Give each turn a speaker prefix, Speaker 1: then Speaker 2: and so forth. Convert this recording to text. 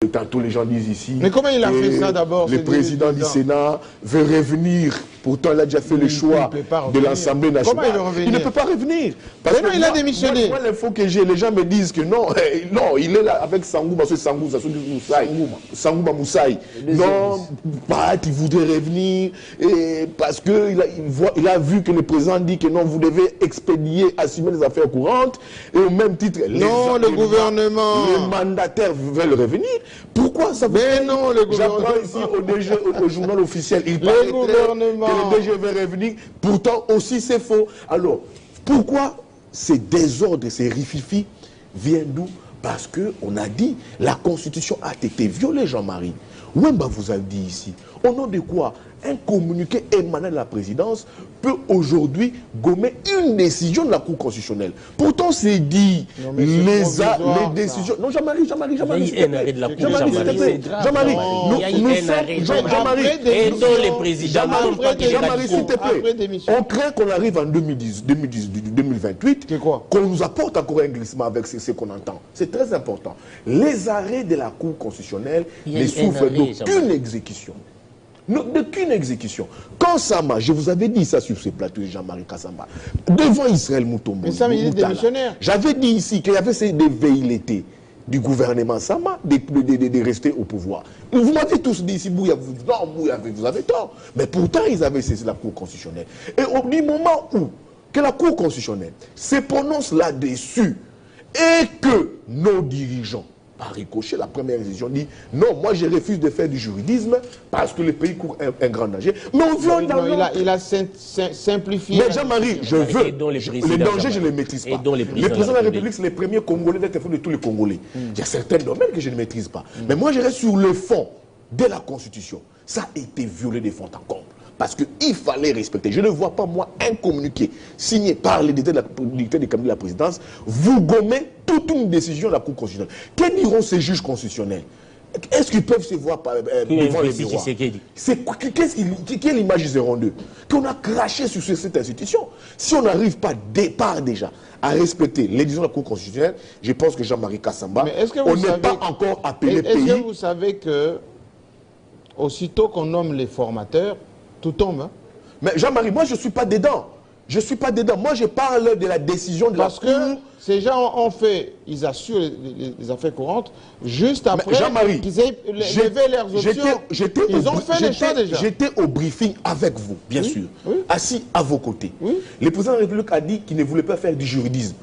Speaker 1: Tantôt les gens disent ici.
Speaker 2: Mais comment il a fait ça d'abord?
Speaker 1: Le président du Sénat veut revenir. Pourtant, il a déjà fait le choix de l'Assemblée nationale.
Speaker 2: Comment il veut revenir?
Speaker 1: Il ne peut pas revenir.
Speaker 2: Parce que non, il a démissionné.
Speaker 1: Moi, l'info que j'ai, les gens me disent que non, non, il est là avec Sangouma, Sangouma Moussaï. Non, il voudrait revenir parce qu'il a vu que le président dit que non, vous devez expédier, assumer les affaires courantes. Et au même titre,
Speaker 2: le gouvernement,
Speaker 1: les mandataires veulent revenir. Pourquoi ça?
Speaker 2: Mais non, le gouvernement.
Speaker 1: J'apprends ici au journal officiel. Il
Speaker 2: le gouvernement.
Speaker 1: Que le DG veut revenir. Pourtant aussi c'est faux. Alors, pourquoi ces désordres, ces rififi viennent d'où? Parce qu'on a dit la Constitution a été violée, Jean-Marie. Wemba vous a dit ici. Au nom de quoi un communiqué émanant de la présidence peut aujourd'hui gommer une décision de la Cour constitutionnelle. Pourtant, c'est dit, les décisions... Non, Jean-Marie, s'il te plaît. Jean-Marie, s'il te plaît. On craint qu'on arrive en 2028, qu'on nous apporte encore un glissement avec ce qu'on entend. C'est très important. Les arrêts de la Cour constitutionnelle ne souffrent d'aucune exécution. D'aucune exécution. Quand Sama, je vous avais dit ça sur ce plateau, Jean-Marie Kassamba, devant Israël Moutombo,
Speaker 2: mais Sama, il est démissionnaire.
Speaker 1: J'avais dit ici qu'il y avait des velléités du gouvernement Sama de rester au pouvoir. Vous m'avez tous dit ici, vous avez tort. Mais pourtant, ils avaient saisi la Cour constitutionnelle. Et au moment où que la Cour constitutionnelle se prononce là-dessus et que nos dirigeants, par ricochet, la première décision dit non, moi je refuse de faire du juridisme parce que le pays court un grand danger. Mais on vient dans
Speaker 2: il a simplifié.
Speaker 1: Mais Jean-Marie, je veux. Les dangers, je ne les maîtrise pas. Le président de la République, c'est le premier Congolais d'être fait de tous les Congolais. Il y a certains domaines que je ne maîtrise pas. Mais moi, je reste sur le fond de la Constitution. Ça a été violé de fond en comble. Parce qu'il fallait respecter. Je ne vois pas, moi, un communiqué signé par les dictateurs de la présidence, vous gommez toute une décision de la Cour constitutionnelle. Que diront ces juges constitutionnels? Est-ce qu'ils peuvent se voir devant les miroirs? Quelle image ils auront d'eux? Qu'on a craché sur cette institution. Si on n'arrive pas déjà à respecter les décisions de la Cour constitutionnelle, je pense que Jean-Marie Kassamba, on n'est pas encore appelé pays.
Speaker 2: Est-ce que vous savez que, aussitôt qu'on nomme les formateurs, tout tombe, hein?
Speaker 1: Mais Jean-Marie, moi je ne suis pas dedans. Je ne suis pas dedans. Moi je parle de la décision de la Cour.
Speaker 2: Parce que ces gens ont fait, ils assurent les affaires courantes, juste après qu'ils aient levé leurs options. Ils ont fait les choix déjà.
Speaker 1: J'étais au briefing avec vous, bien sûr, assis à vos côtés.
Speaker 2: Oui.
Speaker 1: Le président de la République a dit qu'il ne voulait pas faire du juridisme.